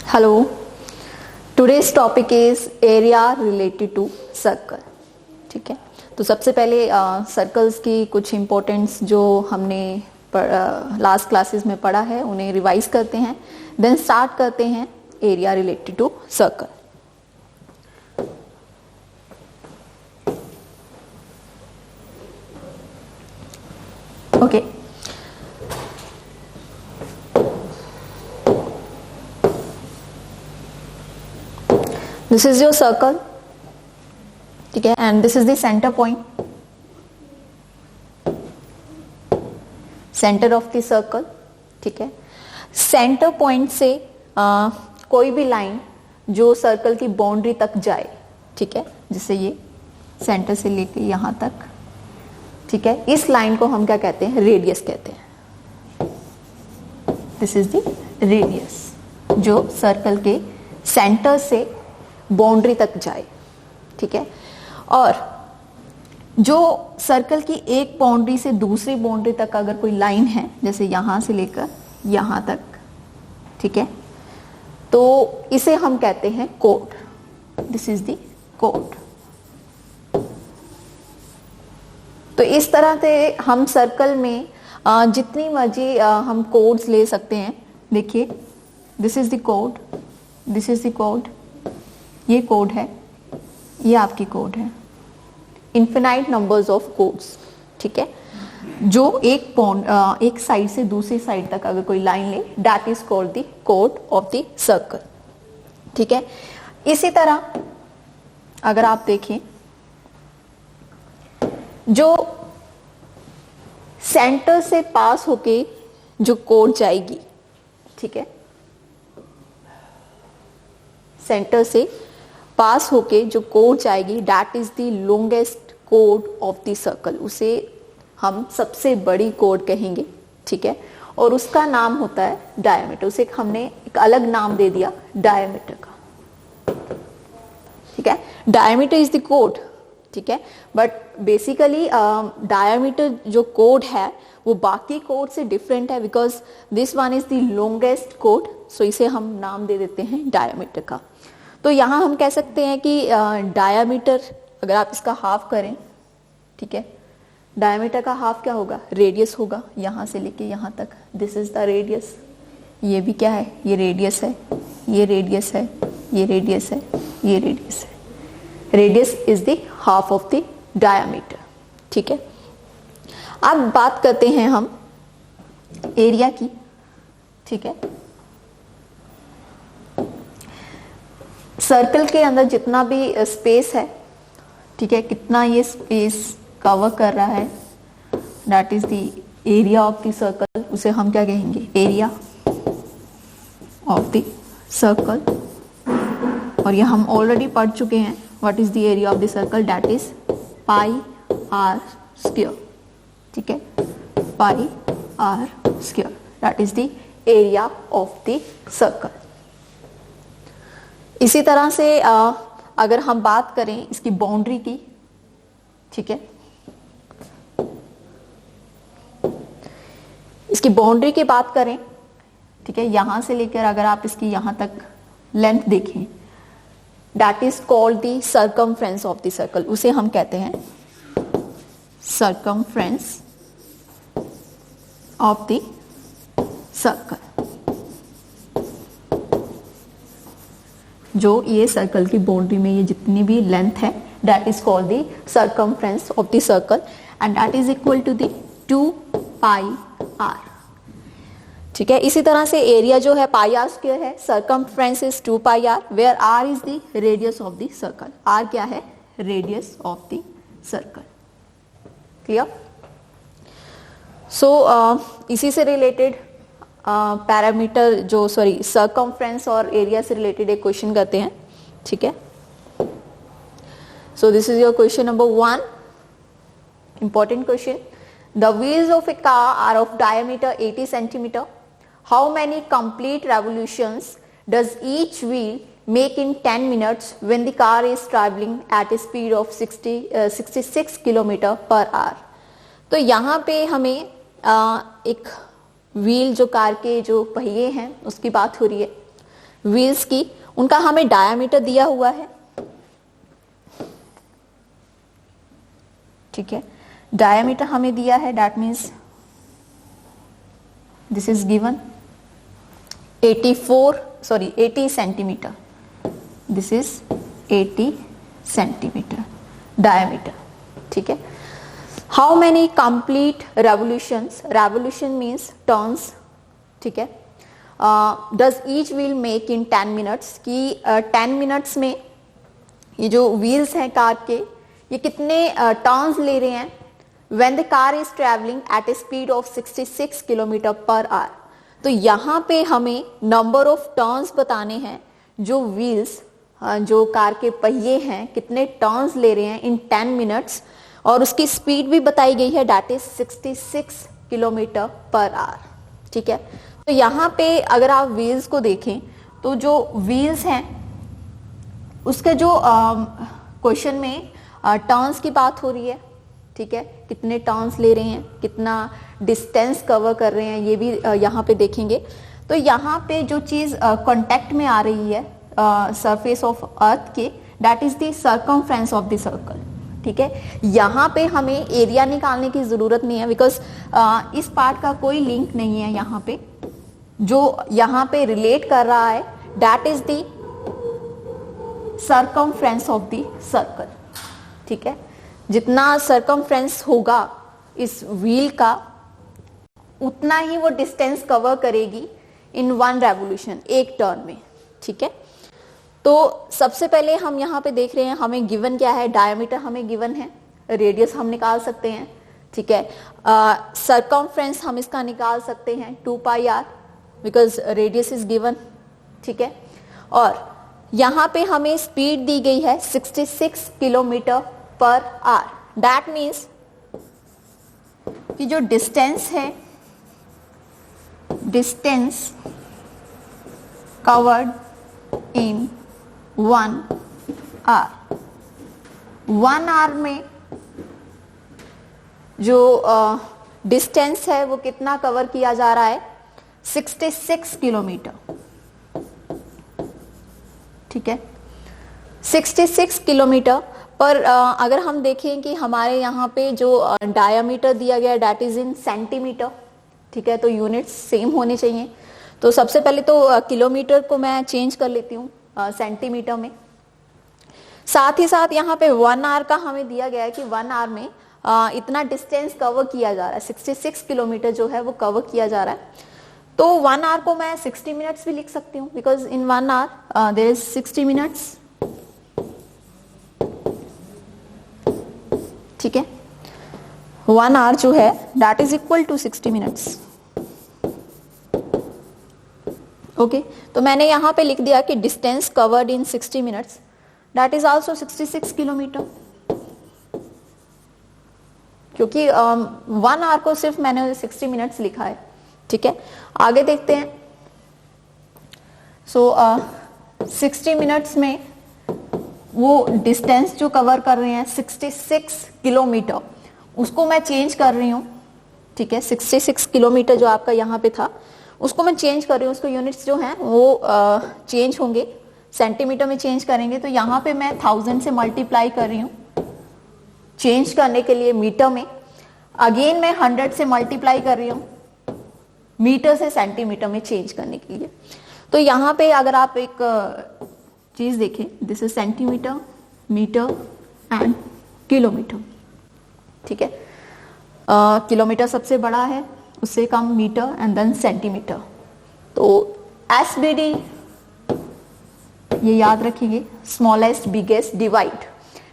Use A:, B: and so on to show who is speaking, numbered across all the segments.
A: Hello, today's topic is area related to circle. ठीक है, तो सबसे पहले सर्कल्स की कुछ इम्पोर्टेंट्स जो हमने लास्ट क्लासेस में पढ़ा है उन्हें रिवाइज करते हैं, देन स्टार्ट करते हैं area related to circle. Okay, this is your circle. ठीक है, and this is the centre point, centre of the circle. ठीक है, सेंटर पॉइंट से कोई भी लाइन जो सर्कल की बाउंड्री तक जाए, ठीक है, जैसे ये सेंटर से लेके यहां तक, ठीक है, इस लाइन को हम क्या कहते हैं? रेडियस कहते हैं। दिस इज द रेडियस जो सर्कल के सेंटर से बाउंड्री तक जाए। ठीक है, और जो सर्कल की एक बाउंड्री से दूसरी बाउंड्री तक अगर कोई लाइन है, जैसे यहां से लेकर यहां तक, ठीक है, तो इसे हम कहते हैं code. This is the code. तो इस तरह से हम सर्कल में जितनी मर्जी हम कोड्स ले सकते हैं। देखिए, this is the code, this is the code, ये कोड है, ये आपकी कोड है। Infinite numbers of codes. ठीक है, जो एक साइड से दूसरी साइड तक अगर कोई लाइन ले, that is called the code of the circle. ठीक है, इसी तरह अगर आप देखें, जो सेंटर से पास होके जो कोड जाएगी, ठीक है, सेंटर से पास होके जो कोड जाएगी, that is the longest code of the circle. उसे हम सबसे बड़ी कोड कहेंगे। ठीक है, और उसका नाम होता है डायमीटर। उसे हमने एक अलग नाम दे दिया डायमीटर का। ठीक है, डायमीटर इज द कोड। ठीक है, बट बेसिकली डायमीटर जो कोड है वो बाकी कोड से डिफरेंट है, because this one is the longest कोड, सो इसे हम नाम दे देते हैं डायमीटर का। तो यहां हम कह सकते हैं कि डायमीटर अगर आप इसका हाफ करें, ठीक है, डायमीटर का हाफ क्या होगा? रेडियस होगा, यहां से लेके यहां तक। This is the radius. ये भी क्या है? ये रेडियस है, ये रेडियस है, ये रेडियस है, ये रेडियस है। Radius is the half of the diameter. ठीक है, अब बात करते हैं हम एरिया की। ठीक है, सर्कल के अंदर जितना भी स्पेस है, ठीक है, कितना ये स्पेस कवर कर रहा है, that is the area of the circle. उसे हम क्या कहेंगे? Area of the circle. और ये हम ऑलरेडी पढ़ चुके हैं, what is the area of the circle? That is pi are square. ठीक है, pi are square, that is the area of the circle. इसी तरह से अगर हम बात करें इसकी बाउंड्री की, ठीक है, इसकी बाउंड्री की बात करें, ठीक है, यहां से लेकर अगर आप इसकी यहां तक लेंथ देखें, that is called the circumference of the circle. उसे हम कहते हैं सर्कमफ्रेंस ऑफ द सर्कल। जो ये सर्कल की बाउंड्री में ये जितनी भी लेंथ है, that is called the circumference of the circle, and that is equal to the 2 pi r. ठीक है, इसी तरह से एरिया जो है पाई आर स्क्वायर है, circumference is 2 pi r, where r is the radius of the circle. R क्या है? Radius of the circle. Clear? So इसी से रिलेटेड पैरामीटर जो सर्कमफ्रेंस और एरिया से रिलेटेड एक क्वेश्चन करते हैं। ठीक है, so this is your question number 1, important question. The wheels of a car are of diameter 80 centimetre. How many complete revolutions does each wheel make in 10 minutes when the car is travelling at a speed of 66 kilometre per hour. तो यहाँ पे हमें एक wheel जो car के जो पहिए हैं उसकी बात हो रही है। व्हील्स की, उनका हमें डायामीटर दिया हुआ है, ठीक है, डायामीटर हमें दिया है, that means this is given 80 centimetre, this is 80 centimetre diameter, ठीक है। How many complete revolutions, revolution means turns, ठीक है, does each wheel make in 10 minutes, कि 10 मिनट्स में ये जो व्हील्स हैं कार के, ये कितने टर्न्स ले रहे हैं when the car is travelling at a speed of 66 kilometre per hour. तो यहाँ पे हमें नंबर ऑफ टर्न्स बताने हैं, जो व्हील्स, जो कार के पहिए हैं, कितने टर्न्स ले रहे हैं इन 10 मिनट्स, और उसकी स्पीड भी बताई गई है, that is 66 kilometre per our, ठीक है। तो यहाँ पे अगर आप व्हील्स को देखें तो जो व्हील्स हैं उसके जो क्वेश्चन में टर्न्स की बात हो रही है, ठीक है, कितने टर्न्स ले रहे हैं, कितना डिस्टेंस कवर कर रहे हैं, ये भी यहाँ पे देखेंगे। तो यहाँ पे जो चीज कांटेक्ट में आ रही है सरफेस ऑफ अर्थ के, that is the circumference of the circle, ठीक है। यहाँ पे हमें एरिया निकालने की जरूरत नहीं है, बिकॉज इस पार्ट का कोई लिंक नहीं है यहाँ पे। जो यहाँ पे रिलेट कर रहा है that is the circumference of the circle, ठीक है। जितना सर्कमफ्रेंस होगा इस व्हील का, उतना ही वो डिस्टेंस कवर करेगी इन 1 रेवोल्यूशन, एक टर्न में, ठीक है। तो सबसे पहले हम यहाँ पे देख रहे हैं हमें गिवन क्या है, डायमीटर हमें गिवन है, रेडियस हम निकाल सकते हैं, ठीक है। सर्कमफ्रेंस हम इसका निकाल सकते हैं 2 pi r, because radius is given, ठीक है। और यहाँ पे हमें स्पीड दी गई है 66 kilometre per our, that means कि जो डिस्टेंस है, distance covered in 1 hour, 1 hour में जो डिस्टेंस है वो कितना कवर किया जा रहा है, 66 किलोमीटर, ठीक है, 66 किलोमीटर। पर अगर हम देखें कि हमारे यहाँ पे जो डायामीटर दिया गया है दैट इज इन सेंटीमीटर, ठीक है, तो यूनिट्स सेम होने चाहिए। तो सबसे पहले तो किलोमीटर को मैं चेंज कर लेती हूँ सेंटीमीटर में। साथ ही साथ यहाँ पे 1 आवर का हमें दिया गया है कि 1 आवर में इतना डिस्टेंस कवर किया जा रहा है, 66 किलोमीटर जो है वो कवर किया जा रहा है। तो 1 आवर को मैं 60 मिनट्स भी लिख सकती हूँ, because in 1 hour there is 60 minutes, ठीक है। 1 आवर जो है that is equal to 60 minutes, okay. तो मैंने यहाँ पे लिख दिया कि distance covered in 60 minutes that is also 66 kilometre, क्योंकि 1 आवर को सिर्फ मैंने 60 मिनट्स लिखा है, ठीक है। आगे देखते हैं। सो 60 मिनट्स में वो डिस्टेंस जो कवर कर रहे हैं 66 किलोमीटर, उसको मैं चेंज कर रही हूँ, ठीक है। 66 किलोमीटर जो आपका यहाँ पे था उसको मैं चेंज कर रही हूँ, उसको यूनिट्स जो हैं वो चेंज होंगे, सेंटीमीटर में चेंज करेंगे। तो यहाँ पे मैं 1000 से मल्टीप्लाई कर रही हूँ चेंज करने के लिए मीटर में, अगेन मैं 100 से मल्टीप्लाई कर रही हूँ मीटर से सेंटीमीटर में चेंज करने के लिए। तो यहाँ पे अगर आप एक चीज देखें, this is centimetre, metre and kilometre, ठीक है। किलोमीटर सबसे बड़ा है, उससे कम मीटर एंड देन सेंटीमीटर। तो एसबीडी ये याद रखिए, smallest biggest divide,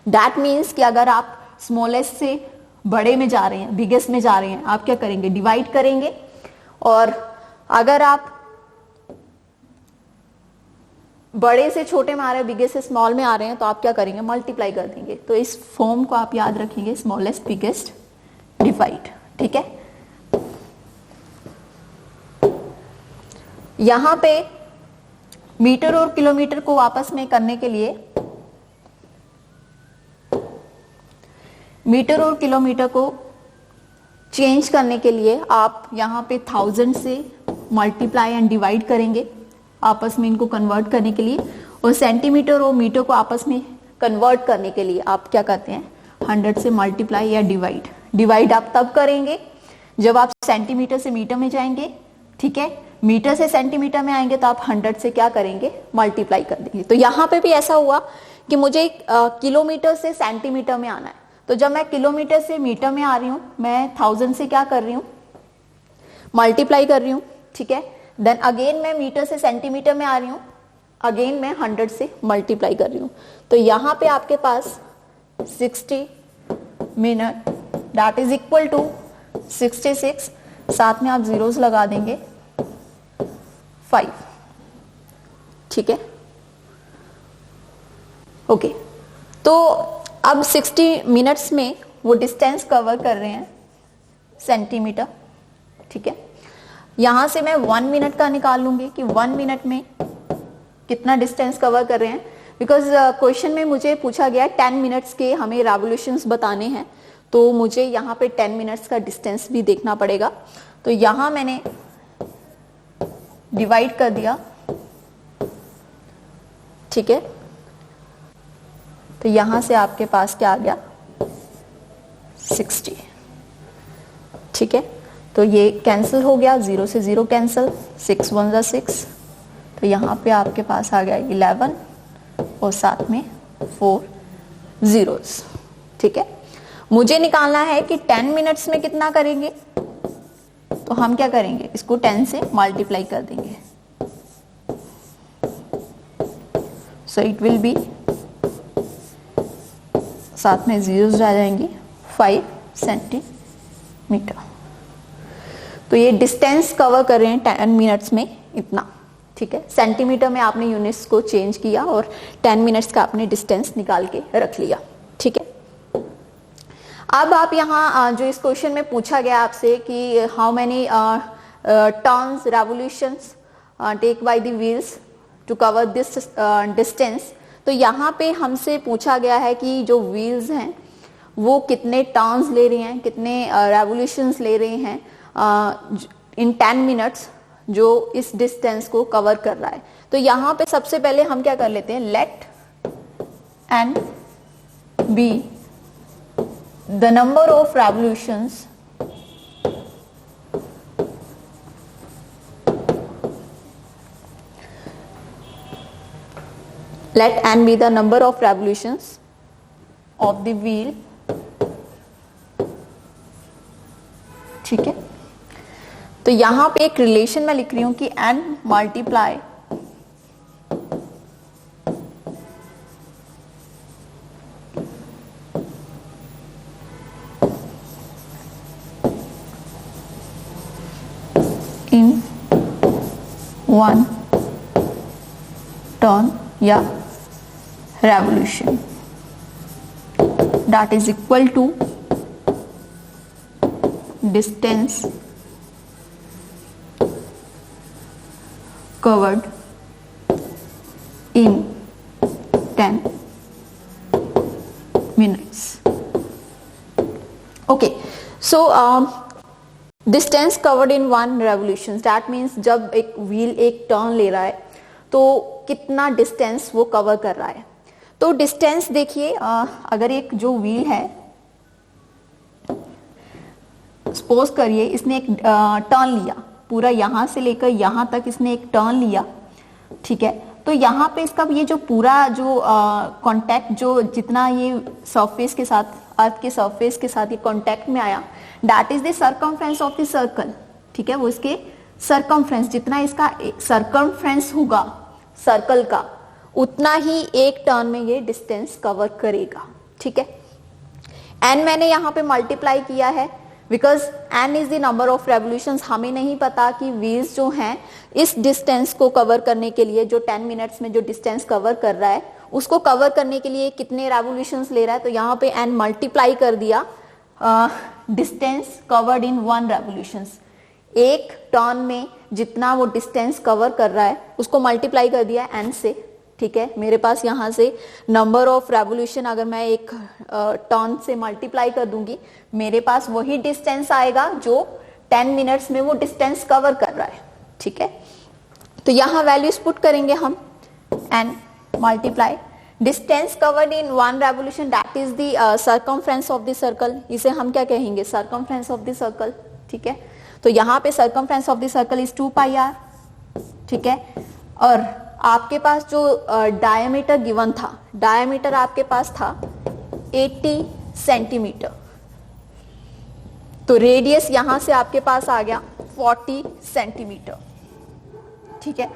A: that means कि अगर आप स्मॉलेस्ट से बड़े में जा रहे हैं, बिगेस्ट में जा रहे हैं, आप क्या करेंगे, डिवाइड करेंगे। और अगर आप बड़े से छोटे में आ रहे हैं, बिगेस्ट से स्मॉल में आ रहे हैं, तो आप क्या करेंगे, मल्टीप्लाई कर देंगे। तो इस फॉर्म को आप याद रखेंगे, स्मॉलेस्ट बिगेस्ट डिवाइड, ठीक है। यहां पे मीटर और किलोमीटर को आपस में करने के लिए, मीटर और किलोमीटर को चेंज करने के लिए आप यहां पे 1000 से मल्टीप्लाई एंड डिवाइड करेंगे। आपस में इनको कन्वर्ट करने के लिए, और सेंटीमीटर और मीटर को आपस में कन्वर्ट करने के लिए आप क्या करते हैं, 100 से मल्टीप्लाई या डिवाइड। डिवाइड आप तब करेंगे जब आप सेंटीमीटर से मीटर में जाएंगे, ठीक है। मीटर से सेंटीमीटर में आएंगे तो आप 100 से क्या करेंगे, मल्टीप्लाई कर देंगे। तो यहां पे भी ऐसा हुआ कि मुझे किलोमीटर से सेंटीमीटर में आना है, तो जब मैं किलोमीटर से मीटर में आ रही हूं, मैं 1000 से क्या कर रही हूं, मल्टीप्लाई कर रही हूं, ठीक है। देन अगेन मैं मीटर से सेंटीमीटर में आ रही हूं, अगेन मैं 100 से मल्टीप्लाई कर रही हूं। तो यहां पे आपके पास 60 minute that is equal to 66, साथ में आप जीरोस लगा देंगे 5, ठीक है। ओके, तो अब 60 मिनट्स में वो डिस्टेंस कवर कर रहे हैं सेंटीमीटर, ठीक है। यहां से मैं 1 मिनट का निकाल लूंगी कि 1 मिनट में कितना डिस्टेंस कवर कर रहे हैं, बिकॉज क्वेश्चन में मुझे पूछा गया 10 मिनट्स के हमें रेवोल्यूशंस बताने हैं, तो मुझे यहाँ पे 10 मिनट्स का डिस्टेंस भी देखना पड़ेगा। तो यहां मैंने डिवाइड कर दिया, ठीक है। तो यहां से आपके पास क्या आ गया, 60, ठीक है। तो ये कैंसिल हो गया, 0 से 0 कैंसिल, 6 1 जा 6, तो यहां पे आपके पास आ गया 11 और साथ में 4 जीरोस, ठीक है। मुझे निकालना है कि 10 मिनट्स में कितना करेंगे, तो हम क्या करेंगे, इसको 10 से मल्टीप्लाई कर देंगे। सो इट विल बी, साथ में जीरोस आ जाएंगे, 5 सेंटीमीटर। तो ये डिस्टेंस कवर कर रहे हैं 10 मिनट्स में इतना, ठीक है। सेंटीमीटर में आपने यूनिट्स को चेंज किया और 10 मिनट्स का आपने डिस्टेंस निकाल के रख लिया, ठीक है। अब आप यहाँ जो इस क्वेश्चन में पूछा गया आपसे कि how many turns revolutions take by the wheels to cover this distance, तो यहाँ पे हमसे पूछा गया है कि जो व्हील्स हैं वो कितने टर्न्स ले रहे हैं, कितने रेवोल्यूशंस ले रहे हैं इन 10 मिनट्स जो इस डिस्टेंस को कवर कर रहा है। तो यहाँ पे सबसे पहले हम क्या कर लेते हैं, let n be the number of revolutions let n be the number of revolutions of the wheel, ठीक है। तो यहां पे एक रिलेशन मैं लिख रही हूं कि n मल्टीप्लाई इन 1 टर्न या revolution that is equal to distance covered in 10 minutes. Okay, so distance covered in 1 revolution, that means जब एक व्हील एक टर्न ले रहा है तो कितना डिस्टेंस वो कवर कर रहा है। तो डिस्टेंस देखिए, अगर एक जो व्हील है, सपोज करिए इसने एक टर्न लिया, पूरा यहां से लेकर यहां तक इसने एक टर्न लिया, ठीक है। तो यहाँ पे इसका ये जो पूरा जो कांटेक्ट जो जितना ये सरफेस के साथ, अर्थ के सरफेस के साथ ये कांटेक्ट में आया, that is the circumference of the circle, ठीक है। वो इसके सर्कमफ्रेंस, जितना इसका सर्कमफ्रेंस होगा सर्कल का, उतना ही एक टर्न में ये डिस्टेंस कवर करेगा, ठीक है। एन मैंने यहाँ पे मल्टीप्लाई किया है because n is the number of revolutions. हमें नहीं पता कि व्हील्स जो हैं इस डिस्टेंस को कवर करने के लिए, जो 10 मिनट्स में जो डिस्टेंस कवर कर रहा है, उसको कवर करने के लिए कितने रेवोल्यूशंस ले रहा है। तो यहाँ पे एन मल्टीप्लाई कर दिया डिस्टेंस कवर्ड इन 1 रेवोल्यूशंस, एक टर्न में जितना वो डिस्टेंस कवर कर रहा है उसको मल्टीप्लाई कर दिया एन से, ठीक है। मेरे पास यहाँ से नंबर ऑफ रेवोल्यूशन अगर मैं एक टर्न से मल्टीप्लाई कर दूंगी, मेरे पास वही डिस्टेंस आएगा जो 10 मिनट्स में वो डिस्टेंस कवर कर रहा है, ठीक है। तो यहां वैल्यूज पुट करेंगे हम and multiply distance covered in one revolution that is the circumference of the circle, इसे हम क्या कहेंगे, सर्कमफ्रेंस ऑफ द सर्कल। ठीक है, तो यहाँ पे circumference of the circle is 2πr। ठीक है, और आपके पास जो डायमीटर गिवन था, डायमीटर आपके पास था 80 सेंटीमीटर, तो रेडियस यहां से आपके पास आ गया 40 सेंटीमीटर। ठीक है,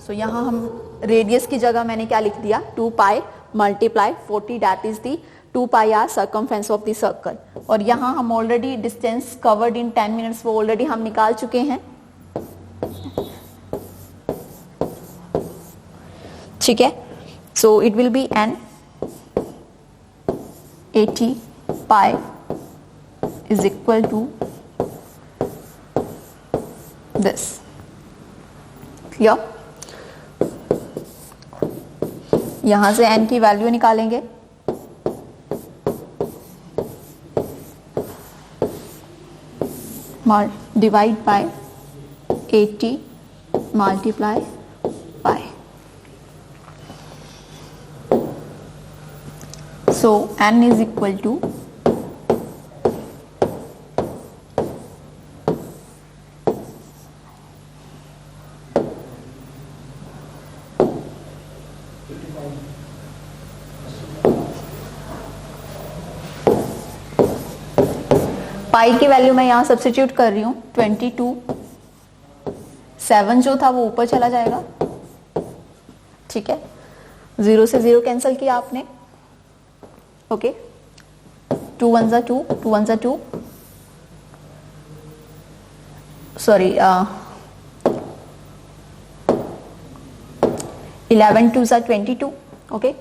A: सो यहां हम रेडियस की जगह मैंने क्या लिख दिया, 2π multiply 40 that is the 2πr circumference of the circle. और यहां हम already distance covered in 10 minutes वो ऑलरेडी हम निकाल चुके हैं। ठीक है, so it will be an 80π is equal to this. Clear? यहां से n की वैल्यू निकालेंगे, divide by 80 multiply by, so n is equal to 5 की वैल्यू मैं यहां सब्स्टिट्यूट कर रही हूं 22, 7 जो था वो ऊपर चला जाएगा। ठीक है, 0 से 0 कैंसिल किया आपने। ओके, 2 1 जा 2, 2 1 जा 2, सॉरी 11 2 जा 22। ओके,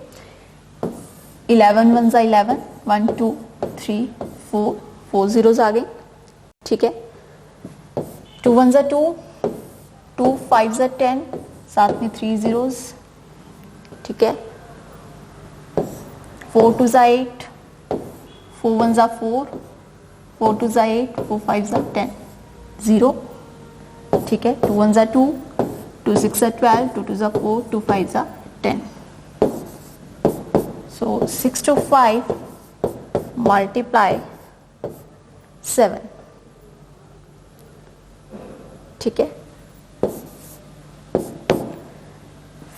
A: 11 1 जा 11, 1 2 3 4, 4 zeros आ गई। ठीक है, 2 1 जा 2, 2 5 जा 10, साथ में 3 zeros। ठीक है, 4 2 जा 8, 4 1 जा 4, 4 2 जा 8, 4 5 जा 10, 0। ठीक है, 2 1 जा 2, 2 6 जा 12, 2 2 जा 4, 2 5 जा 10। So 6 to 5 multiply 7। ठीक है,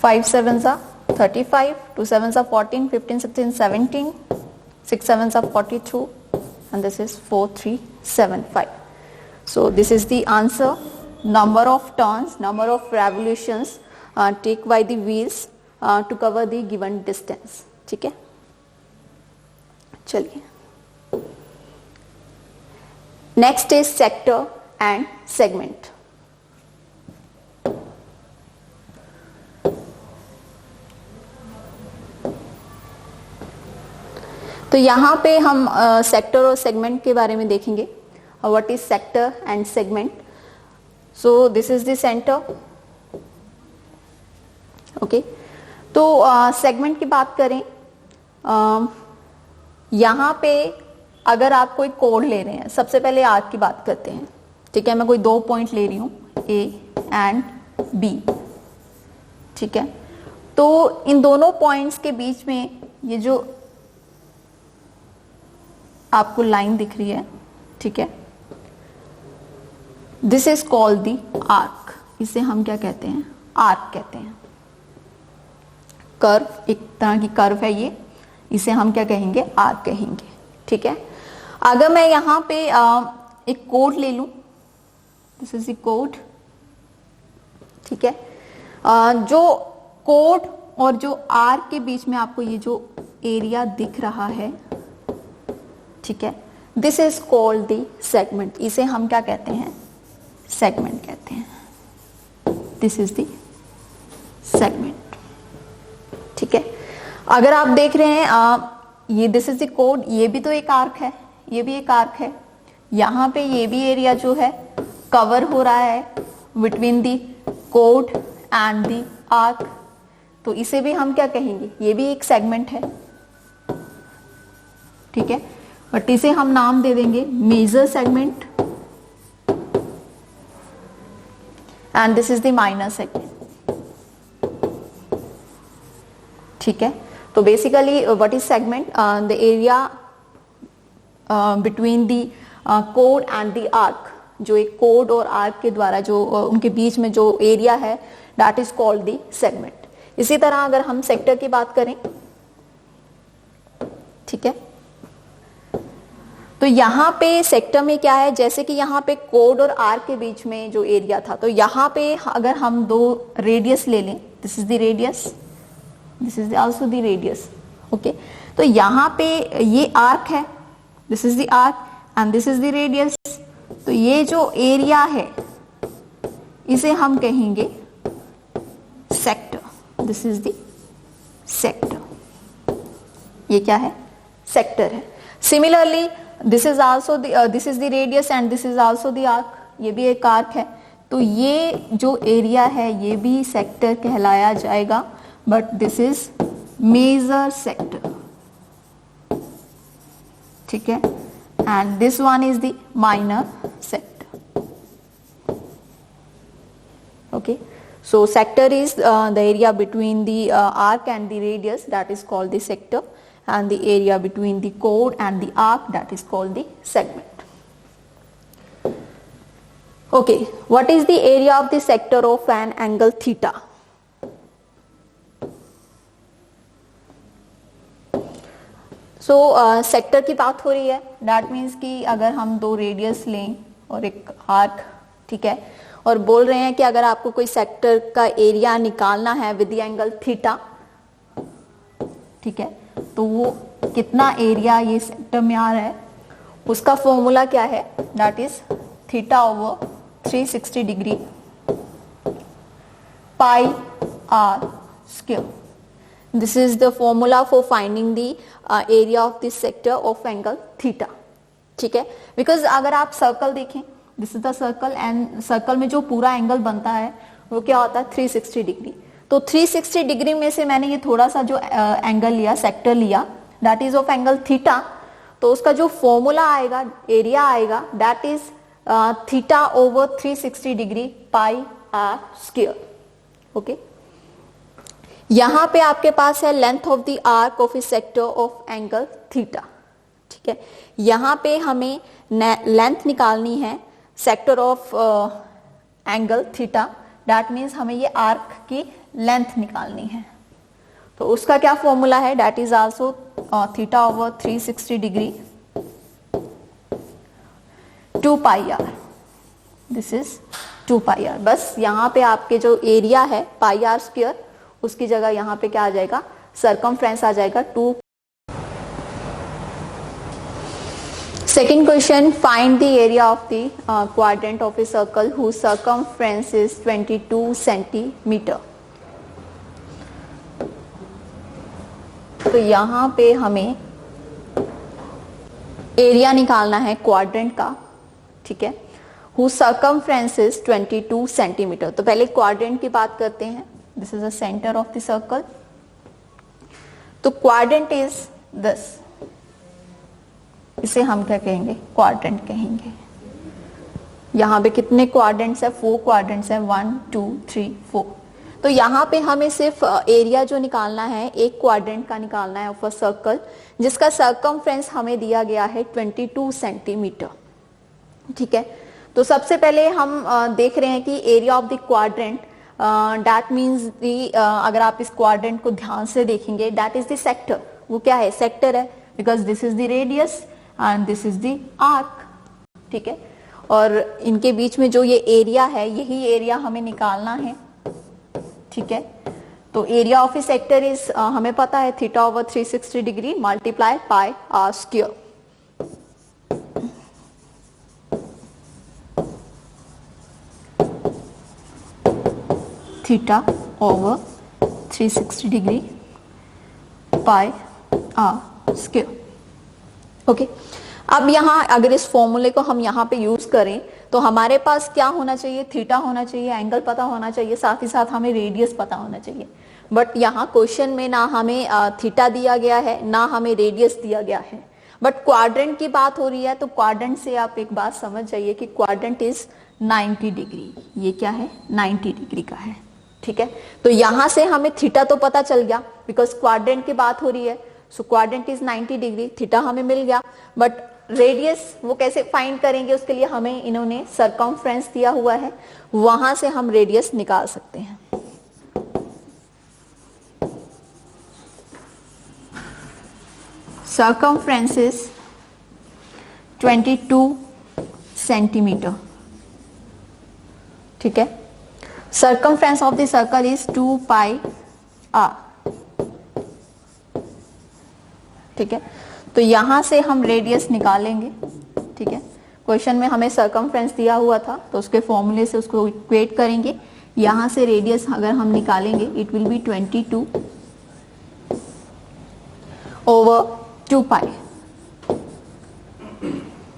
A: 5 7 जा 35, 2 7 जा 14, 15 16 17, 6 7 जा 42, and this is 4375. So this is the answer. Number of turns, number of revolutions take by the wheels to cover the given distance. ठीक है, चलिए next is sector and segment. तो यहां पे हम सेक्टर और सेगमेंट के बारे में देखेंगे। What is sector and segment? So this is the centre. Okay, तो सेगमेंट की बात करें, यहां पे अगर आप कोई कोड ले रहे हैं, सबसे पहले आर्क की बात करते हैं। ठीक है, मैं कोई 2 पॉइंट ले रही हूं A एंड B। ठीक है, तो इन दोनों पॉइंट्स के बीच में ये जो आपको लाइन दिख रही है, ठीक है, this is called the arc. इसे हम क्या कहते हैं? आर्क कहते हैं। कर्व, एक तरह की कर्व है ये, इसे हम क्या कहेंगे? आर्क कहेंगे। ठीक है, अगर मैं यहां पे एक कोड ले लूं, दिस इज द कोड। ठीक है, जो कोड और जो आर्क के बीच में आपको ये जो एरिया दिख रहा है, ठीक है, this is called the segment. इसे हम क्या कहते हैं? सेगमेंट कहते हैं। This is the segment. ठीक है, अगर आप देख रहे हैं ये दिस इज द कोड, ये भी तो एक आर्क है, ये भी एक आर्क है। यहां पे ये भी एरिया जो है कवर हो रहा है between the code and the arc, तो इसे भी हम क्या कहेंगे? ये भी एक सेगमेंट है। ठीक है, बट इसे हम नाम दे देंगे major segment and this is the minor segment. ठीक है। तो basically what is segment, the area between the कोड एंड द आर्क, जो एक कोड और आर्क के द्वारा जो उनके बीच में जो एरिया है that is called the segment. इसी तरह अगर हम सेक्टर की बात करें, ठीक है, तो यहां पे सेक्टर में क्या है, जैसे कि यहां पे कोड और आर्क के बीच में जो एरिया था, तो यहां पे अगर हम दो रेडियस ले लें, this is the radius, this is also the radius, okay, तो यहां पे ये आर्क है, this is the arc and this is the radius, तो ये जो एरिया है इसे हम कहेंगे sector, this is the sector, ये क्या है, सेक्टर है। Similarly this is also this is the radius and this is also the arc, ये भी एक आर्क है, तो ये जो एरिया है ये भी सेक्टर कहलाया जाएगा, but this is major sector, ठीक है, and this one is the minor sector, okay. So sector is the area between the arc and the radius, that is called the sector, and the area between the chord and the arc, that is called the segment. Okay, what is the area of the sector of an angle theta? So sector की बात हो रही है, that means कि अगर हम दो radius लें और एक आर्क, ठीक है, और बोल रहे हैं कि अगर आपको कोई सेक्टर का एरिया निकालना है विद द एंगल थीटा, ठीक है, तो वो कितना एरिया ये सेक्टर में आ रहा है, उसका फॉर्मूला क्या है, that is theta over 360 degree pi are square. This is the formula for finding the area of this sector of angle theta, ठीक है। बिकॉज अगर आप सर्कल देखें, this is the circle and circle में जो पूरा एंगल बनता है वो क्या होता है, 360 डिग्री। तो 360 डिग्री में से मैंने ये थोड़ा सा जो एंगल लिया, सेक्टर लिया, that is of angle theta, तो उसका जो फॉर्मूला आएगा, एरिया आएगा, that is theta over 360 degree pi are square, okay. यहां पे आपके पास है length of the arc of a sector of angle theta, ठीक है। यहां पे हमें लेंथ निकालनी है sector of angle theta, that means हमें ये आर्क की लेंथ निकालनी है, तो उसका क्या फॉर्मूला है, that is also theta over 360 degree 2 pi r, this is 2 pi r. बस यहाँ पे आपके जो एरिया है पाई आर स्क्वायर, उसकी जगह यहाँ पे क्या आ जाएगा, सरकमफ्रेंस आ जाएगा 2। Second question, find the area of the quadrant of a circle whose circumference is 22 centimeter. तो यहाँ पे हमें एरिया निकालना है क्वाड्रेंट का, ठीक है, whose circumference is 22 सेंटीमीटर। तो पहले क्वाड्रेंट की बात करते हैं, this is the centre of the circle, तो क्वाड्रेंट इज दिस, इसे हम क्या कहेंगे, क्वाड्रेंट कहेंगे। यहाँ पे कितने क्वाड्रेंट्स है, 4 क्वाड्रेंट्स है, 1 2 3 4। तो यहाँ पे हमें सिर्फ एरिया जो निकालना है एक क्वाड्रेंट का निकालना है ऑफ अ सर्कल, जिसका सर्कमफ्रेंस हमें दिया गया है 22 सेंटीमीटर, ठीक है। तो सबसे पहले हम देख रहे हैं कि area of the quadrant, that means the, अगर आप इस क्वाड्रेंट को ध्यान से देखेंगे, दैट इज द सेक्टर, वो क्या है, सेक्टर है, because this is the radius and this is the arc, ठीक है। और इनके बीच में जो ये एरिया है, यही एरिया हमें निकालना है, ठीक है। तो area of a sector is, हमें पता है theta over 360 degree multiply pi are square. Theta over 360 degree pi are square, okay. अब यहां अगर इस फॉर्मूले को हम यहां पे यूज करें तो हमारे पास क्या होना चाहिए, थीटा होना चाहिए, एंगल पता होना चाहिए, साथ ही साथ हमें रेडियस पता होना चाहिए। बट यहाँ क्वेश्चन में ना हमें थीटा दिया गया है, ना हमें रेडियस दिया गया है, बट क्वाड्रेंट की बात हो रही है। तो क्वाड्रेंट से आप एक बात समझ जाइए कि क्वाड्रेंट इज 90 डिग्री, ये क्या है, 90 डिग्री का है, ठीक है, तो यहां से हमें थीटा तो पता चल गया बिकॉज क्वाड्रेंट की बात हो रही है, सो क्वाड्रेंट इज 90 डिग्री, थीटा हमें मिल गया, बट रेडियस वो कैसे फाइंड करेंगे, उसके लिए हमें इन्होंने सरकमफ्रेंस दिया हुआ है, वहां से हम रेडियस निकाल सकते हैं। Circumference is 22 सेंटीमीटर, ठीक है। Circumference of the circle is 2 pi r, ठीक है, तो यहां से हम रेडियस निकालेंगे, ठीक है। क्वेश्चन में हमें सर्कमफ्रेंस दिया हुआ था तो उसके फॉर्मूले से उसको इक्वेट करेंगे, यहां से रेडियस अगर हम निकालेंगे इट विल बी 22 ओवर 2 पाई,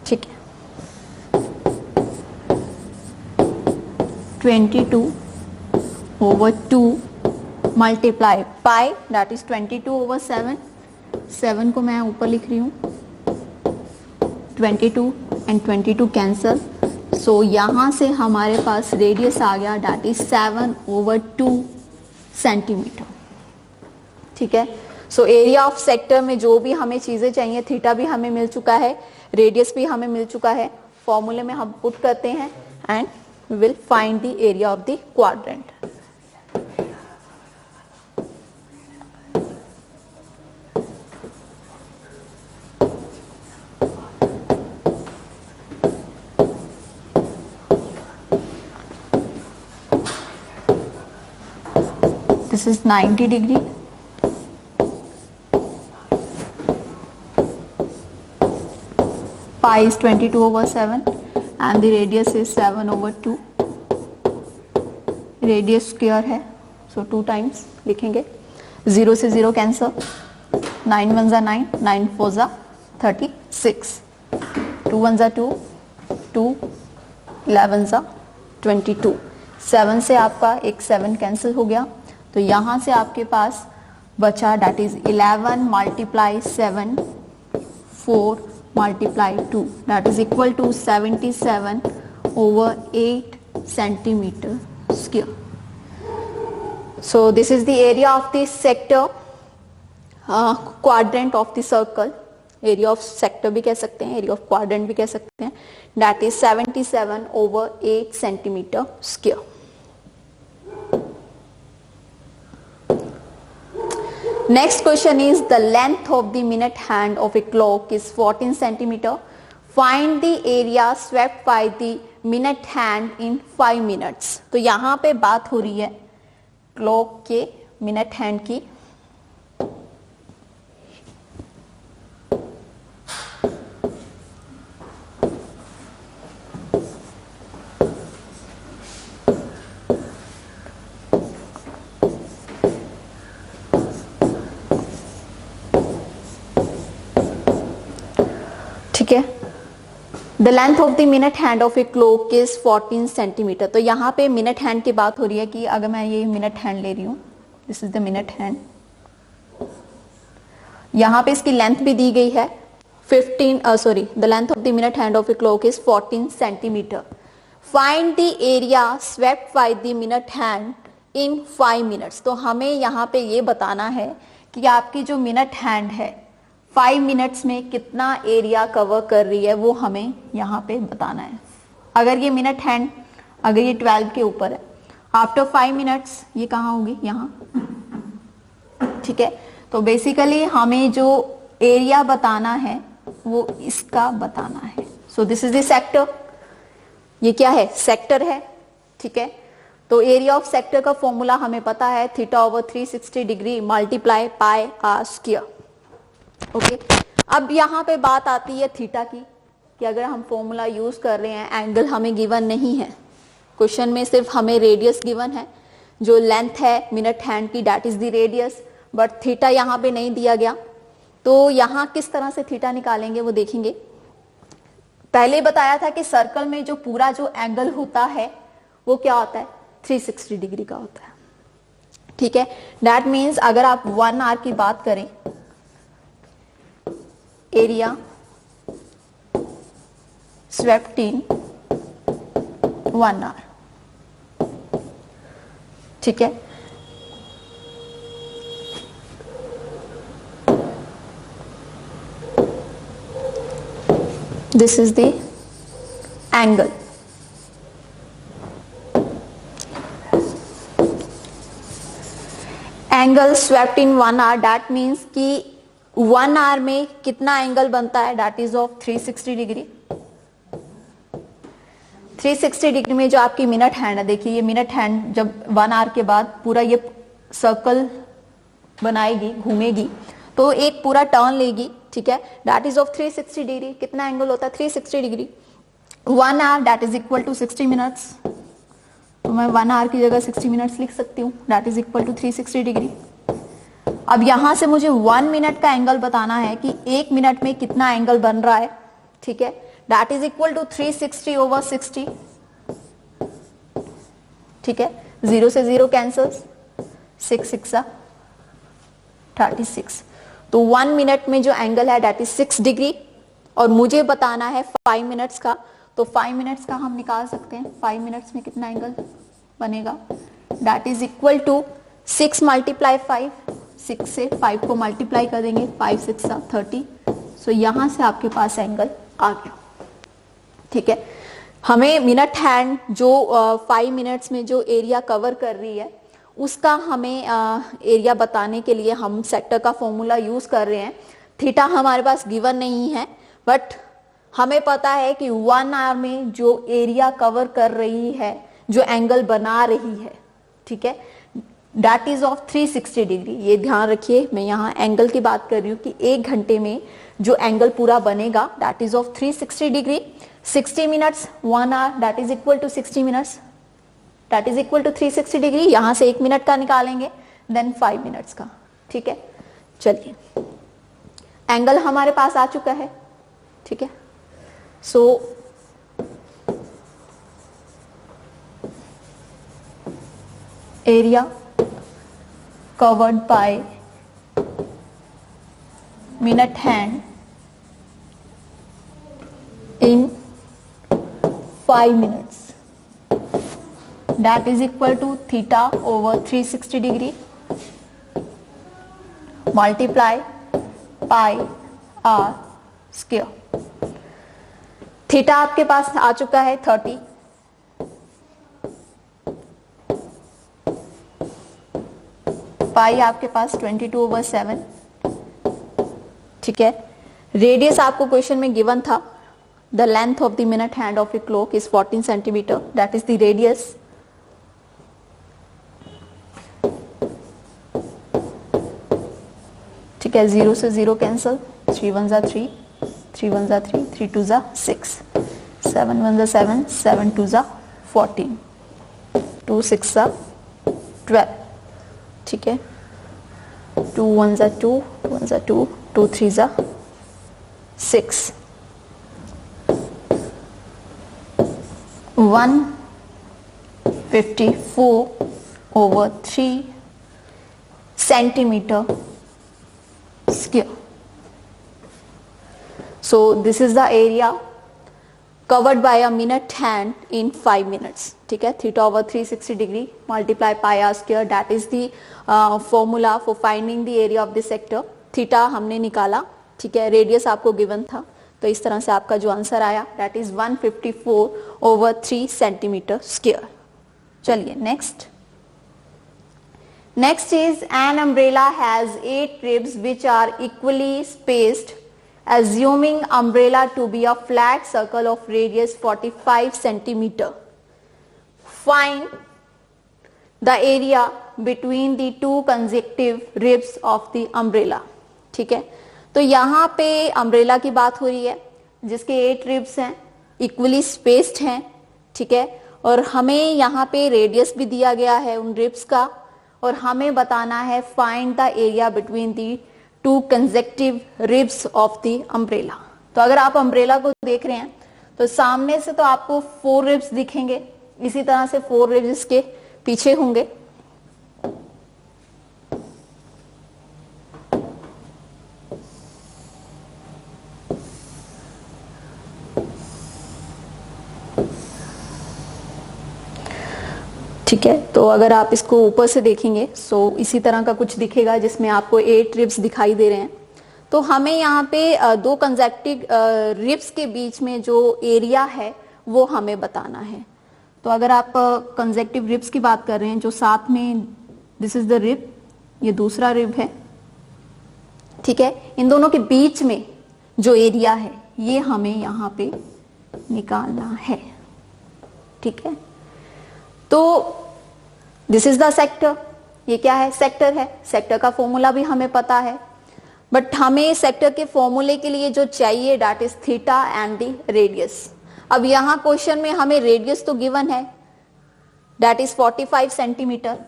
A: ठीक है, 22 over 2 multiply pi that is 22 over 7, 7 को मैं ऊपर लिख रही हूं, 22 एंड 22 कैंसल, सो यहां से हमारे पास रेडियस आ गया दैट इज 7 ओवर 2 सेंटीमीटर, ठीक है। सो एरिया ऑफ सेक्टर में जो भी हमें चीजें चाहिए, थीटा भी हमें मिल चुका है, रेडियस भी हमें मिल चुका है, फॉर्मूले में हम पुट करते हैं and we will find the area of the quadrant. This is 90 degree. Pi is 22 over 7 and the radius is 7 over 2. Radius square है, so 2 times लिखेंगे, 0 से 0 कैंसल, 9 1 9, 9 4 36, 2 1 2, 2 11 22, 7 से आपका एक 7 कैंसिल हो गया, तो यहां से आपके पास बचा that is 11 multiply 7 4 multiply 2 that is equal to 77 over 8 centimetre square. So this is the area of the sector quadrant of the circle, area of sector भी कह सकते हैं, एरिया ऑफ क्वाड्रेंट भी कह सकते हैं, that is 77 over 8 centimetre square. Next question is the length of the minute hand of a clock is 14 centimeter. Find the area swept by the minute hand in 5 minutes. तो यहाँ पे बात हो रही है क्लॉक के मिनट हैंड की, ठीक है। The length of the minute hand of a clock is 14 centimetre. तो यहाँ पे मिनट हैंड की बात हो रही है कि अगर मैं ये मिनट हैंड ले रही हूँ, this is the minute hand, यहाँ पे इसकी लेंथ भी दी गई है 15, the length of the minute hand of a clock is 14 centimetre. Find the area swept by the minute hand in 5 minutes. तो हमें यहाँ पे ये बताना है कि आपकी जो मिनट हैंड है 5 मिनट्स में कितना एरिया कवर कर रही है, वो हमें यहाँ पे बताना है। अगर ये मिनट हैंड, अगर ये 12 के ऊपर है, आफ्टर 5 मिनट्स ये कहाँ होगी, यहाँ, ठीक है। तो बेसिकली हमें जो एरिया बताना है वो इसका बताना है। So this is the sector, ये क्या है, सेक्टर है, ठीक है। तो एरिया ऑफ सेक्टर का फॉर्मूला हमें पता है, theta over 360 degree multiply pi are square, okay. अब यहाँ पे बात आती है थीटा की, कि अगर हम फॉर्मूला यूज कर रहे हैं, एंगल हमें गिवन नहीं है, क्वेश्चन में सिर्फ हमें रेडियस गिवन है, जो लेंथ है मिनट हैंड की that is the radius, but theta यहाँ पे नहीं दिया गया, तो यहाँ किस तरह से थीटा निकालेंगे वो देखेंगे। पहले बताया था कि सर्कल में जो पूरा जो एंगल होता है वो क्या होता है, 360 डिग्री का होता है, ठीक है। दैट मीन्स अगर आप 1 आवर की बात करें, एरिया स्वेप्ट इन 1 आवर, ठीक है। This is the angle. Angle swept in 1 hour, that means कि 1 आवर में कितना एंगल बनता है, that is of 360 degree. 360 degree में जो आपकी मिनट हैंड है, देखिए ये मिनट हैंड जब 1 आवर के बाद पूरा ये सर्कल बनाएगी, घूमेगी, तो एक पूरा टर्न लेगी, ठीक है, दैट इज ऑफ 360 डिग्री। कितना एंगल होता है 360 degree. 1 hour that is equal to 60 minutes, तो मैं 1 आवर की जगह 60 मिनट्स लिख सकती हूँ, that is equal to 360 degree. अब यहां से मुझे 1 मिनट का एंगल बताना है कि 1 मिनट में कितना एंगल बन रहा है, ठीक है, that is equal to 360 over 60, ठीक है, 0 से 0 कैंसल्स, 6 6 36, तो 1 मिनट में जो एंगल है दैट इज 6 डिग्री, और मुझे बताना है 5 मिनट्स का, तो 5 मिनट्स का हम निकाल सकते हैं, 5 मिनट्स में कितना एंगल बनेगा, that is equal to 6 multiply 5, 6 से 5 को मल्टीप्लाई कर देंगे, 5 6 30, सो यहां से आपके पास एंगल आ गया, ठीक है। हमें मिनट हैंड जो 5 मिनट्स में जो एरिया कवर कर रही है उसका हमें एरिया बताने के लिए हम सेक्टर का फॉर्मूला यूज कर रहे हैं। थीटा हमारे पास गिवन नहीं है, बट हमें पता है कि 1 आवर में जो एरिया कवर कर रही है, जो एंगल बना रही है, ठीक है, दैट इज ऑफ 360 डिग्री। ये ध्यान रखिए, मैं यहाँ एंगल की बात कर रही हूँ कि 1 घंटे में जो एंगल पूरा बनेगा that is of 360 degree. 60 minutes 1 hour that is equal to 60 minutes that is equal to 360 degree. यहां से 1 मिनट का निकालेंगे, देन 5 मिनट्स का, ठीक है। चलिए, एंगल हमारे पास आ चुका है, ठीक है। So area covered by minute hand in 5 minutes, that is equal to theta over 360 degree multiply pi r square। Theta आपके पास आ चुका है 30, पाई आपके पास 22/7, ठीक है। रेडियस आपको क्वेश्चन में गिवन था, the length of the minute hand of a clock is 14 centimetre, that is the radius. ठीक है, 0 से 0 कैंसल, 3 1 जा 3, 3 1 जा 3, 3 2 जा 6, 7 1 जा 7, 7 2 जा 14, 2 6 जा 12, ठीक है, 2 1 जा 2, 1 जा 2, 2 3 जा 6, 154 over 3 centimeter square. So this is the area covered by a minute hand in 5 minutes. ठीक है, theta over 360 degree multiply pi r square, that is the formula for finding the area of the sector. Theta हमने निकाला, ठीक है, radius आपको given था, तो इस तरह से आपका जो आंसर आया that is 154 over 3 centimeter square. चलिए next is an umbrella has 8 ribs which are equally spaced. Assuming umbrella to be a flat circle of radius 45 centimeter, find the area between the two consecutive ribs of the umbrella. ठीक है, तो यहाँ पे umbrella की बात हो रही है जिसके 8 ribs हैं, equally spaced हैं, ठीक है, और हमें यहाँ पे रेडियस भी दिया गया है उन रिब्स का, और हमें बताना है find the area between the two consecutive ribs of the umbrella. तो अगर आप अम्ब्रेला को देख रहे हैं तो सामने से तो आपको 4 रिब्स दिखेंगे, इसी तरह से 4 रिब्स इसके पीछे होंगे, ठीक है, तो अगर आप इसको ऊपर से देखेंगे सो इसी तरह का कुछ दिखेगा जिसमें आपको 8 रिब्स दिखाई दे रहे हैं। तो हमें यहाँ पे दो कंसेक्टिव रिब्स के बीच में जो एरिया है वो हमें बताना है। तो अगर आप कंसेक्टिव रिब्स की बात कर रहे हैं, जो साथ में दिस इज द रिब, ये दूसरा रिब है, ठीक है, इन दोनों के बीच में जो एरिया है ये हमें यहाँ पे निकालना है। ठीक है, तो दिस इज द सेक्टर, ये क्या है, सेक्टर है। सेक्टर का फॉर्मूला भी हमें पता है, बट हमें सेक्टर के फॉर्मूले के लिए जो चाहिए that is theta and the radius. अब यहां क्वेश्चन में हमें रेडियस तो गिवन है दैट इज 45 सेंटीमीटर।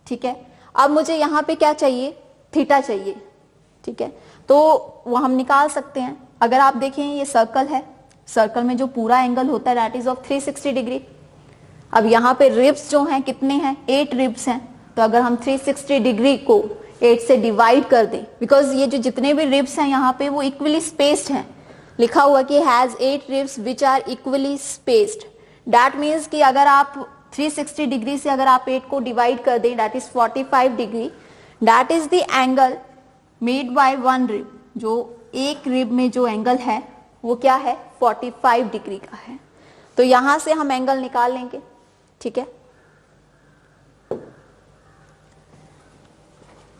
A: ठीक है, अब मुझे यहां पे क्या चाहिए, थीटा चाहिए। ठीक है, तो वो हम निकाल सकते हैं। अगर आप देखें ये सर्कल है, सर्कल में जो पूरा एंगल होता है दैट इज ऑफ 360 डिग्री। अब यहाँ पे रिब्स जो हैं कितने हैं, 8 रिब्स हैं। तो अगर हम 360 डिग्री को 8 से डिवाइड कर दें, बिकॉज ये जो जितने भी रिब्स हैं यहाँ पे वो इक्वली स्पेस्ड हैं, लिखा हुआ कि has 8 ribs which are equally spaced. That means कि अगर आप 360 डिग्री से अगर आप 8 को डिवाइड कर दें that is 45 degree, that is the angle made by one rib. जो एक रिब में जो एंगल है वो क्या है, 45 डिग्री का है। तो यहां से हम एंगल निकाल लेंगे। ठीक है,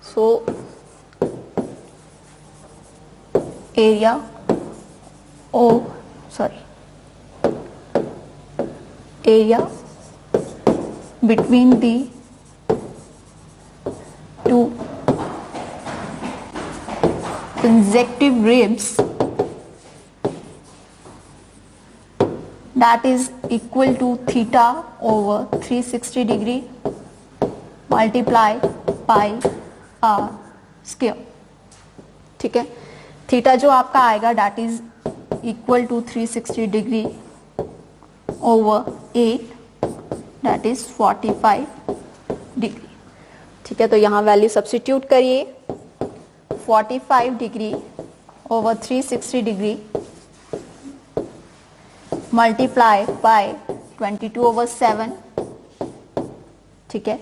A: so area area between the two consecutive ribs that is equal to theta over 360 degree multiply by r square। ठीक है, थीटा जो आपका आएगा that is equal to 360 degree over 8 that is 45 degree. ठीक है, तो यहां वैल्यू सब्स्टिट्यूट करिए, 45 degree over 360 degree multiply by 22/7। ठीक है,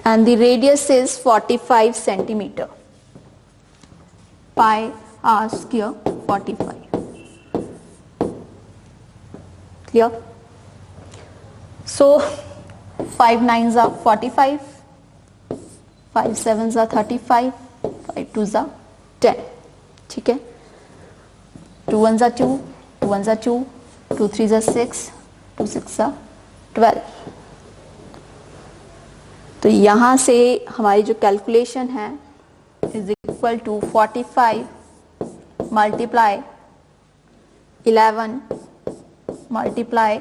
A: and the radius is 45 centimetre, pi are square 45। Clear? So 5 9s are 45, 5 7s are 35, 5 2s are 10। ठीक है, 2 1s are 2, 2 1s are 2, 2 3s are 6, 2 6s are 12। तो यहां से हमारी जो कैलकुलेशन है is equal to 45 multiply 11 multiply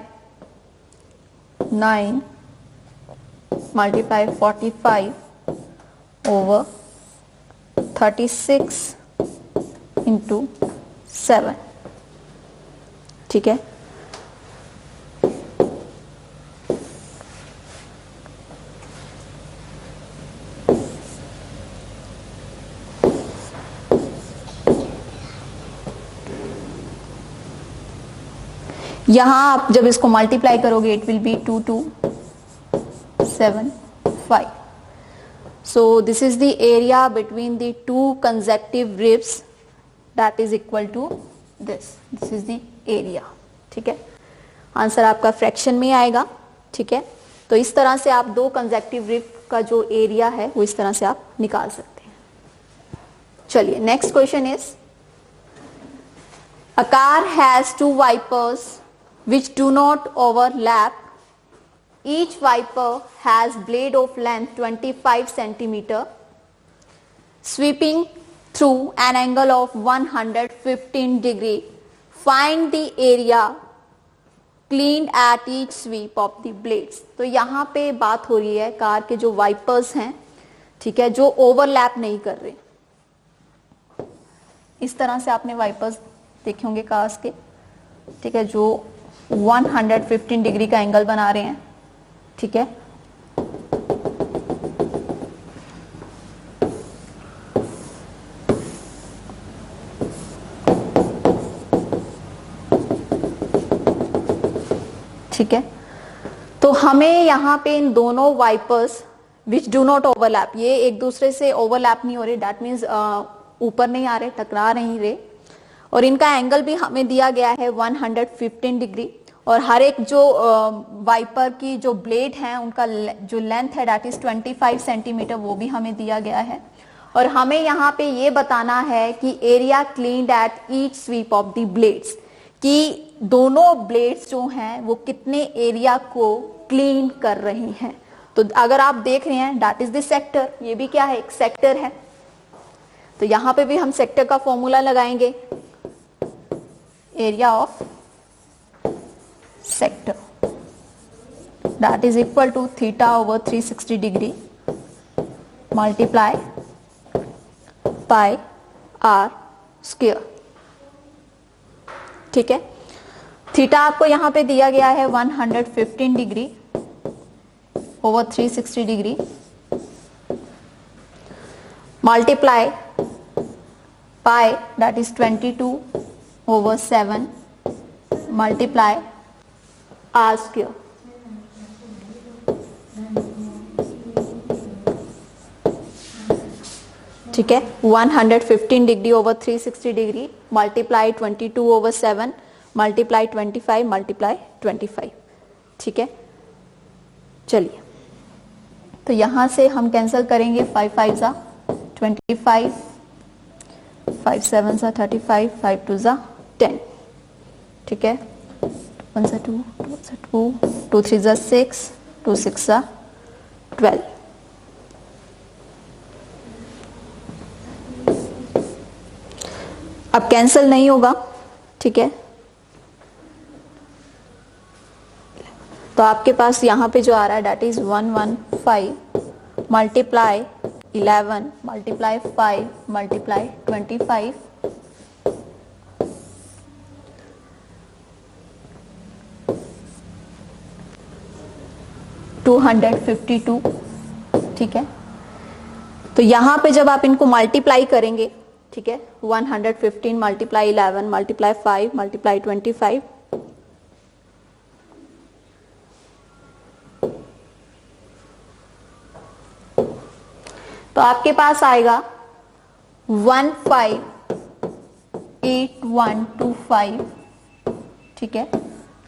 A: 9 multiply 45 over 36 into 7। ठीक है, यहां आप जब इसको मल्टीप्लाई करोगे it will B 2 2 7 5। So this is the area between the two consecutive ribs that is equal to this is the area। ठीक है, आंसर आपका फ्रैक्शन में आएगा। ठीक है, तो इस तरह से आप दो कंसेक्टिव रिब का जो एरिया है वो इस तरह से आप निकाल सकते हैं। चलिए next question is, a car has 2 wipers which do not overlap। Each wiper has blade of length 25 centimeter sweeping through an angle of 115 degree। Find the area cleaned at each sweep of the blades। तो यहाँ पे बात हो रही है car के जो wipers हैं, ठीक है, जो ओवरलैप नहीं कर रहे। इस तरह से आपने वाइपर्स देखे होंगे कार्स के, ठीक है, जो 115 डिग्री का एंगल बना रहे हैं। ठीक है, ठीक है। तो हमें यहाँ पे इन दोनों wipers which do not overlap, ये एक दूसरे से ओवरलैप नहीं हो रहे, दैट मीन्स ऊपर नहीं आ रहे, टकरा नहीं रहे, और इनका एंगल भी हमें दिया गया है 115 डिग्री, और हर एक जो वाइपर की जो ब्लेड है उनका जो लेंथ है दैट इज 25 सेंटीमीटर, वो भी हमें दिया गया है। और हमें यहाँ पे ये बताना है कि area cleaned at each sweep of the blades, कि दोनों ब्लेड्स जो हैं वो कितने एरिया को क्लीन कर रही हैं। तो अगर आप देख रहे हैं दैट इज द सेक्टर, ये भी क्या है, एक सेक्टर है। तो यहां पे भी हम सेक्टर का फॉर्मूला लगाएंगे, area of sector that is equal to theta over 360 degree multiply pi are square. ठीक है, थीटा आपको यहां पे दिया गया है 115 degree over 360 degree multiply pi that is 22 over 7 multiply r square. ठीक है, 115 degree over 360 degree multiply 22 over 7 multiply 25 multiply 25। ठीक है, चलिए तो यहां से हम कैंसिल करेंगे, 5 5 जा 25, 5 7 जा 35, 5 2 जा 10। ठीक है, 1 जा 2, 2 जा 2, 2 3 जा 6, 2 6 जा 12। अब कैंसिल नहीं होगा। ठीक है, तो आपके पास यहां पे जो आ रहा है that is 115 multiply 11 multiply 5 multiply 25 252। ठीक है, तो यहां पे जब आप इनको मल्टीप्लाई करेंगे, ठीक है, 115 मल्टीप्लाई 11 मल्टीप्लाई 5 मल्टीप्लाई 25, तो आपके पास आएगा 158125। ठीक है,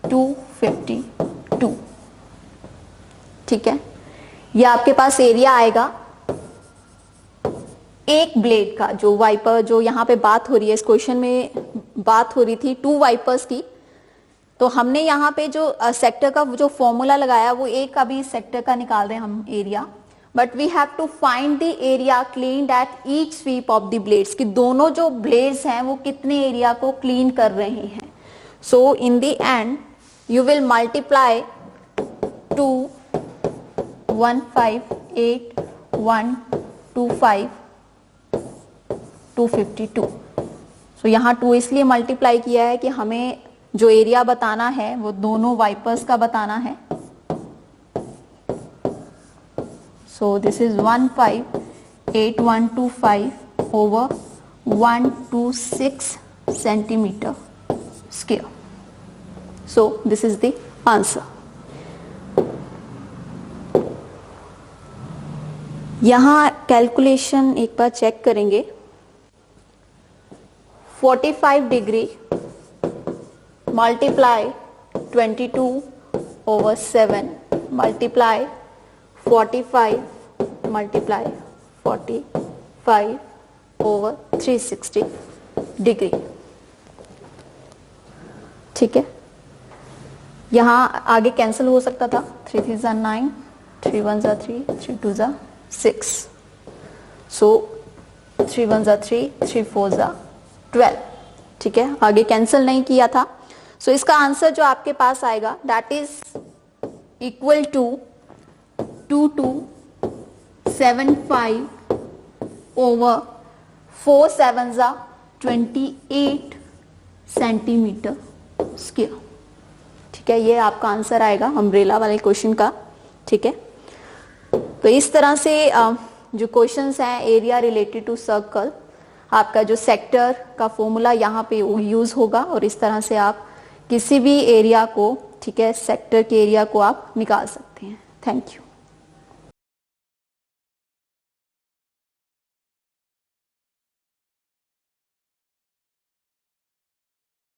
A: 252। ठीक है, ये आपके पास एरिया आएगा एक ब्लेड का, जो वाइपर जो यहां पे बात हो रही है, इस क्वेश्चन में बात हो रही थी 2 वाइपर्स की। तो हमने यहाँ पे जो सेक्टर का जो फॉर्मूला लगाया वो एक अभी सेक्टर का निकाल रहे हैं हम area, but we have to find the area cleaned at each sweep of the blades, कि दोनों जो ब्लेड्स हैं वो कितने एरिया को क्लीन कर रहे हैं। So in the end you will multiply 2158125 252। So यहाँ 2 इसलिए मल्टीप्लाई किया है कि हमें जो एरिया बताना है वो दोनों वाइपर्स का बताना है। So this is 158125 over 126 centimetre square. So this is the answer. यहां कैलकुलेशन एक बार चेक करेंगे। 45 degree multiply 22 over 7 multiply 45 multiply 45 over 360 degree. ठीक है, यहां आगे कैंसिल हो सकता था, 3 3 जा 9, 3 1 जा 3, 3 2 जा 6, सो 3 1 जा 3, 3 4 जा 12। ठीक है, आगे कैंसिल नहीं किया था। सो इसका आंसर जो आपके पास आएगा that is equal to 2275 over 4 7 जा 28 सेंटीमीटर स्क्वायर। ठीक है, ये आपका आंसर आएगा अम्ब्रेला वाले क्वेश्चन का। ठीक है, तो इस तरह से जो क्वेश्चंस हैं एरिया रिलेटेड टू सर्कल, आपका जो सेक्टर का फॉर्मूला यहाँ पे यूज होगा और इस तरह से आप किसी भी एरिया को ठीक है, सेक्टर के एरिया को आप निकाल सकते हैं। Thank you.